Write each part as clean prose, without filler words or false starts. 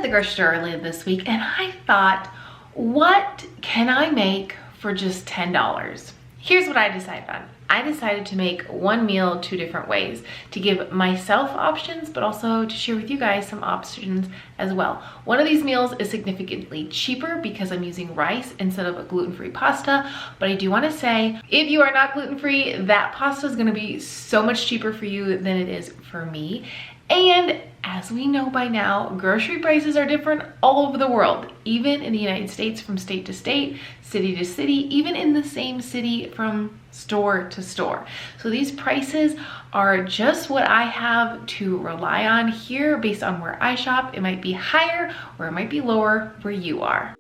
the grocery store earlier this week and I thought, what can I make for just $10? Here's what I decided on. I decided to make one meal 2 different ways to give myself options, but also to share with you guys some options as well. One of these meals is significantly cheaper because I'm using rice instead of a gluten-free pasta, but I do want to say, if you are not gluten-free, that pasta is going to be so much cheaper for you than it is for me. And as we know by now, grocery prices are different all over the world, even in the United States from state to state, city to city, even in the same city from store to store. So these prices are just what I have to rely on here based on where I shop. It might be higher or it might be lower where you are.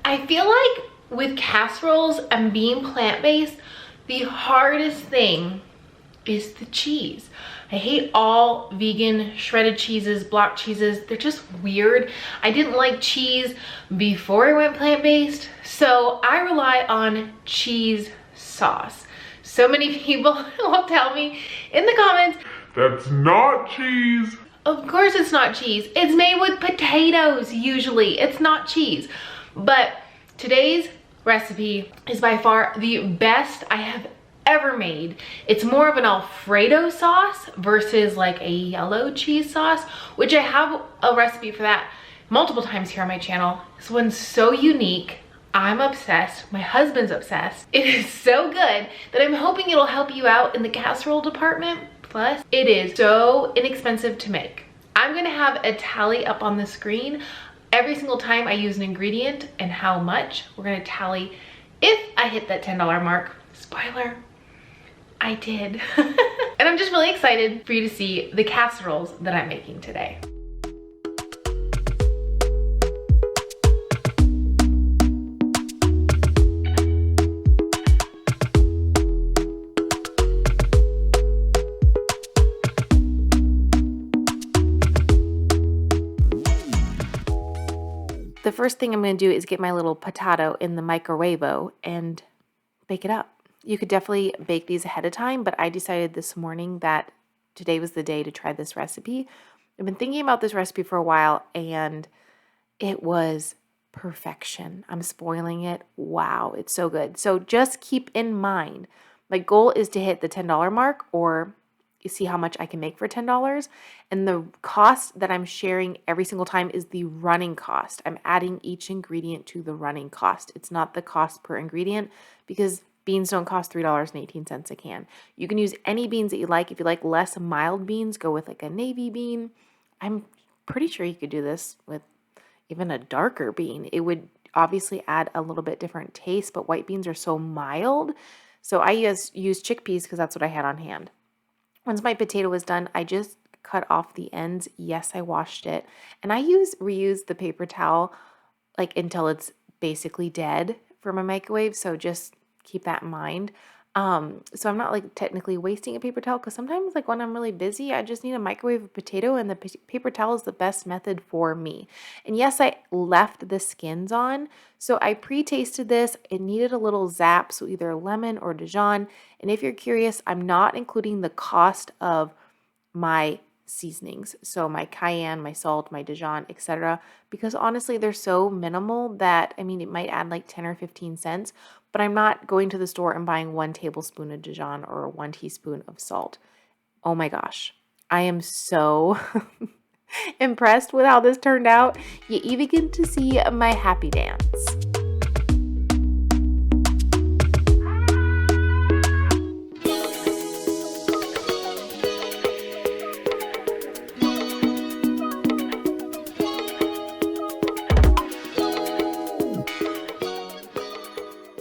I feel like with casseroles and being plant-based, the hardest thing is the cheese. I hate all vegan shredded cheeses, block cheeses. They're just weird. I didn't like cheese before I went plant-based, so I rely on cheese sauce. So many people will tell me in the comments, that's not cheese. Of course it's not cheese. It's made with potatoes usually. It's not cheese. But today's recipe is by far the best I have ever made. It's more of an Alfredo sauce versus like a yellow cheese sauce, which I have a recipe for that multiple times here on my channel. This one's so unique. I'm obsessed. My husband's obsessed. It is so good that I'm hoping it'll help you out in the casserole department. Plus, it is so inexpensive to make. I'm gonna have a tally up on the screen every single time I use an ingredient and how much. We're gonna tally if I hit that $10 mark. Spoiler, I did. And I'm just really excited for you to see the casseroles that I'm making today. The first thing I'm going to do is get my little potato in the microwave and bake it up. You could definitely bake these ahead of time, but I decided this morning that today was the day to try this recipe. I've been thinking about this recipe for a while and it was perfection. I'm spoiling it. Wow, it's so good. So just keep in mind, my goal is to hit the $10 mark, or you see how much I can make for $10. And the cost that I'm sharing every single time is the running cost. I'm adding each ingredient to the running cost. It's not the cost per ingredient because beans don't cost $3.18 a can. You can use any beans that you like. If you like less mild beans, go with like a navy bean. I'm pretty sure you could do this with even a darker bean. It would obviously add a little bit different taste, but white beans are so mild. So I use chickpeas because that's what I had on hand. Once my potato was done, I just cut off the ends. Yes, I washed it. And I reuse the paper towel like until it's basically dead for my microwave. So just keep that in mind. So I'm not like technically wasting a paper towel because sometimes like when I'm really busy, I just need a microwave a potato and the paper towel is the best method for me. And yes, I left the skins on. So I pre-tasted this. It needed a little zap, so either lemon or Dijon. And if you're curious, I'm not including the cost of my seasonings. So my cayenne, my salt, my Dijon, etc. Because honestly, they're so minimal that, I mean, it might add like 10 or 15 cents, but I'm not going to the store and buying 1 tablespoon of Dijon or 1 teaspoon of salt. Oh my gosh. I am so impressed with how this turned out. You even get to see my happy dance.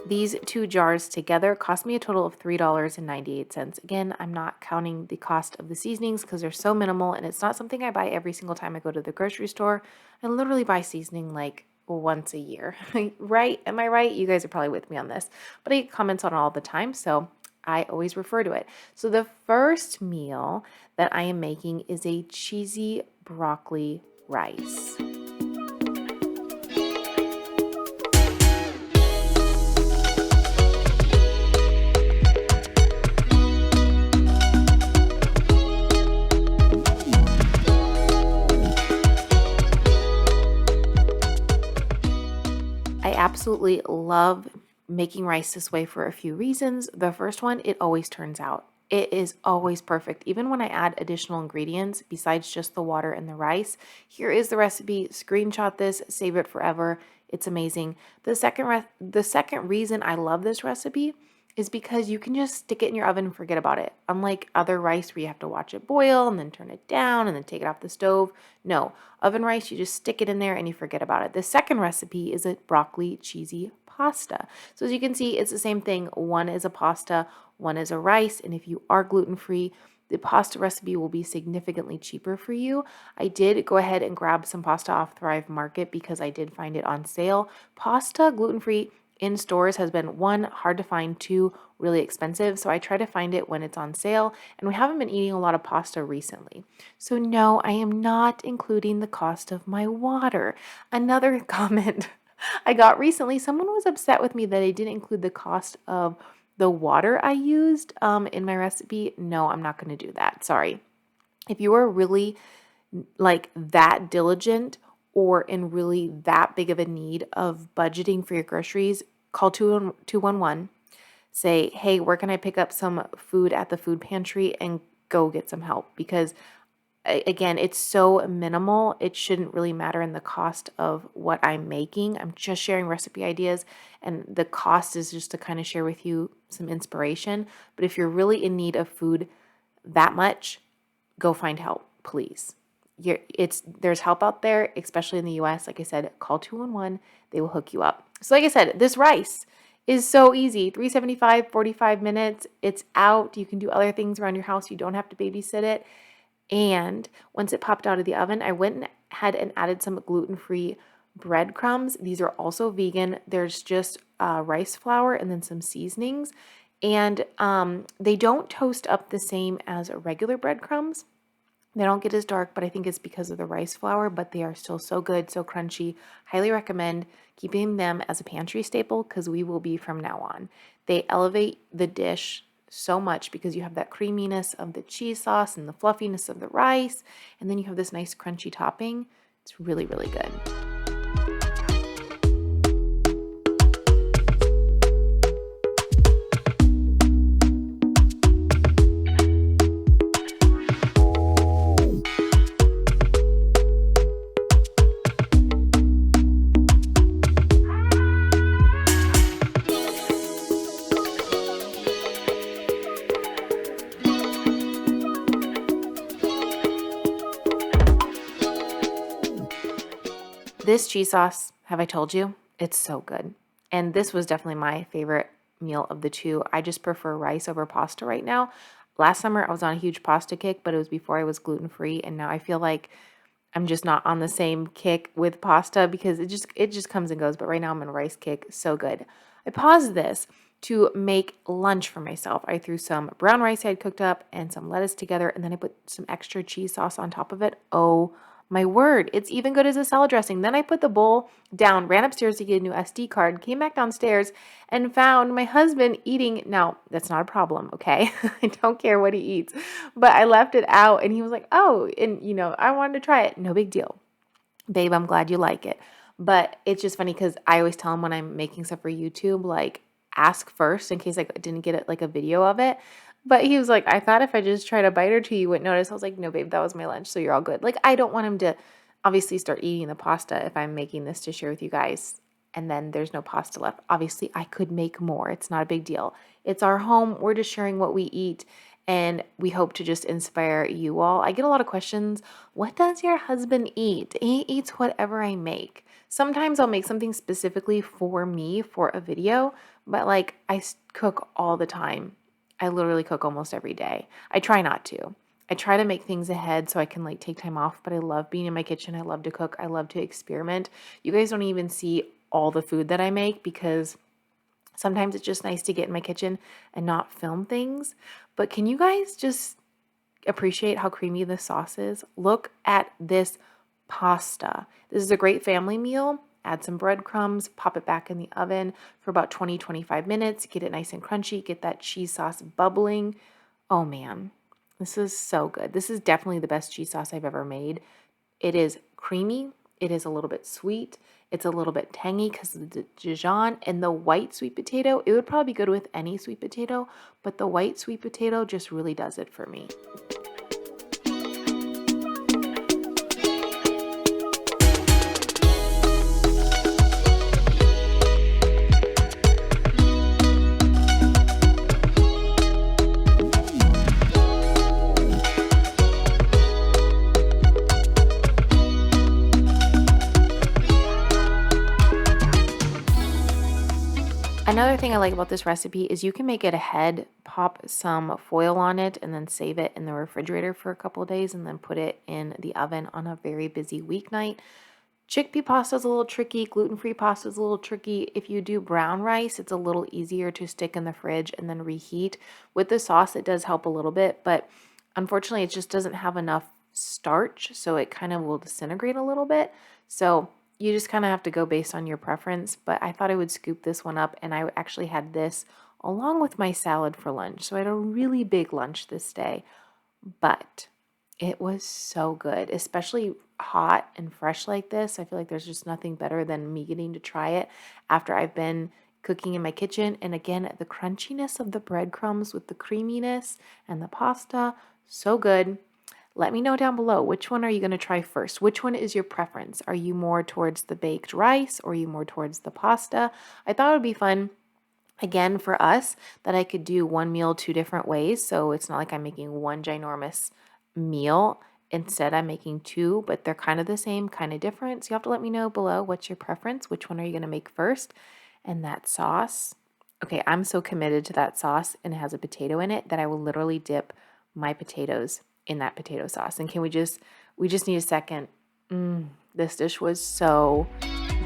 These 2 jars together cost me a total of $3.98. Again, I'm not counting the cost of the seasonings because they're so minimal and it's not something I buy every single time I go to the grocery store. I literally buy seasoning like once a year, right? Am I right? You guys are probably with me on this, but I get comments on it all the time, so I always refer to it. So the first meal that I am making is a cheesy broccoli rice. absolutely love making rice this way for a few reasons. The first one, it always turns out. It is always perfect. Even when I add additional ingredients besides just the water and the rice, here is the recipe. Screenshot this, save it forever. It's amazing. The second reason I love this recipe is because you can just stick it in your oven and forget about it. Unlike other rice where you have to watch it boil and then turn it down and then take it off the stove. No, oven rice, you just stick it in there and you forget about it. The second recipe is a broccoli cheesy pasta. So as you can see, it's the same thing. One is a pasta, one is a rice, and if you are gluten-free, the pasta recipe will be significantly cheaper for you. I did go ahead and grab some pasta off Thrive Market because I did find it on sale. Pasta gluten-free in stores has been one, hard to find, two, really expensive. So I try to find it when it's on sale, and we haven't been eating a lot of pasta recently. So no, I am not including the cost of my water. Another comment I got recently, someone was upset with me that I didn't include the cost of the water I used in my recipe. No, I'm not going to do that. Sorry. If you are really like that diligent or in really that big of a need of budgeting for your groceries, call 211. Say, hey, where can I pick up some food at the food pantry, and go get some help, because again, it's so minimal. It shouldn't really matter in the cost of what I'm making. I'm just sharing recipe ideas, and the cost is just to kind of share with you some inspiration. But if you're really in need of food that much, go find help, please. There's help out there, especially in the US. Like I said, call 211. They will hook you up. So like I said, this rice is so easy. 375, 45 minutes. It's out. You can do other things around your house. You don't have to babysit it. And once it popped out of the oven, I went ahead and added some gluten-free breadcrumbs. These are also vegan. There's just rice flour and then some seasonings. And they don't toast up the same as regular breadcrumbs. They don't get as dark, but I think it's because of the rice flour, but they are still so good, so crunchy. Highly recommend keeping them as a pantry staple because we will be from now on. They elevate the dish so much because you have that creaminess of the cheese sauce and the fluffiness of the rice, and then you have this nice crunchy topping. It's really, really good. This cheese sauce, have I told you? It's so good. And this was definitely my favorite meal of the two. I just prefer rice over pasta right now. Last summer, I was on a huge pasta kick, but it was before I was gluten-free. And now I feel like I'm just not on the same kick with pasta because it just comes and goes. But right now I'm on a rice kick. So good. I paused this to make lunch for myself. I threw some brown rice I had cooked up and some lettuce together, and then I put some extra cheese sauce on top of it. Oh my word, it's even good as a salad dressing. Then I put the bowl down, ran upstairs to get a new SD card, came back downstairs, and found my husband eating. Now, that's not a problem, okay? I don't care what he eats. But I left it out, and he was like, oh, and I wanted to try it. No big deal. Babe, I'm glad you like it. But it's just funny because I always tell him when I'm making stuff for YouTube, like, ask first in case I didn't get it, like a video of it. But he was like, I thought if I just tried a bite or two, you wouldn't notice. I was like, no, babe, that was my lunch, so you're all good. Like, I don't want him to obviously start eating the pasta if I'm making this to share with you guys and then there's no pasta left. Obviously, I could make more. It's not a big deal. It's our home. We're just sharing what we eat, and we hope to just inspire you all. I get a lot of questions. What does your husband eat? He eats whatever I make. Sometimes I'll make something specifically for me for a video, but like I cook all the time. I literally cook almost every day. I try not to. I try to make things ahead so I can like take time off, but I love being in my kitchen. I love to cook. I love to experiment. You guys don't even see all the food that I make because sometimes it's just nice to get in my kitchen and not film things. But can you guys just appreciate how creamy this sauce is? Look at this pasta. This is a great family meal. Add some breadcrumbs, pop it back in the oven for about 20-25 minutes, get it nice and crunchy, get that cheese sauce bubbling. Oh man, this is so good. This is definitely the best cheese sauce I've ever made. It is creamy, it is a little bit sweet, It's a little bit tangy because of the Dijon, and the white sweet potato, it would probably be good with any sweet potato, but the white sweet potato just really does it for me. Another thing I like about this recipe is you can make it ahead, pop some foil on it, and then save it in the refrigerator for a couple of days, and then put it in the oven on a very busy weeknight. Chickpea pasta is a little tricky. Gluten-free pasta is a little tricky. If you do brown rice, it's a little easier to stick in the fridge and then reheat. With the sauce, it does help a little bit, but unfortunately, it just doesn't have enough starch, so it kind of will disintegrate a little bit. So you just kind of have to go based on your preference, but I thought I would scoop this one up, and I actually had this along with my salad for lunch. So I had a really big lunch this day, but it was so good, especially hot and fresh like this. I feel like there's just nothing better than me getting to try it after I've been cooking in my kitchen. And again, the crunchiness of the breadcrumbs with the creaminess and the pasta, so good. Let me know down below, which one are you going to try first? Which one is your preference? Are you more towards the baked rice or are you more towards the pasta? I thought it would be fun, again, for us, that I could do one meal 2 different ways. So it's not like I'm making one ginormous meal. Instead, I'm making 2, but they're kind of the same, kind of different. So you have to let me know below what's your preference. Which one are you going to make first? And that sauce. Okay, I'm so committed to that sauce, and it has a potato in it, that I will literally dip my potatoes in that potato sauce. And we just need a second. This dish was so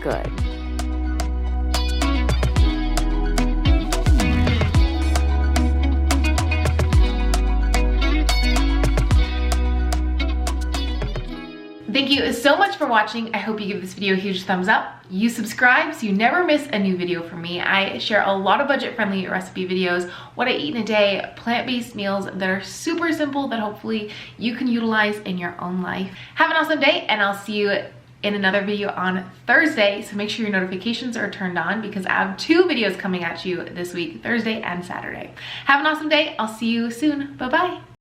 good. Thank you so much for watching. I hope you give this video a huge thumbs up. You subscribe so you never miss a new video from me. I share a lot of budget-friendly recipe videos, what I eat in a day, plant-based meals that are super simple that hopefully you can utilize in your own life. Have an awesome day, and I'll see you in another video on Thursday. So make sure your notifications are turned on because I have 2 videos coming at you this week, Thursday and Saturday. Have an awesome day. I'll see you soon. Bye-bye.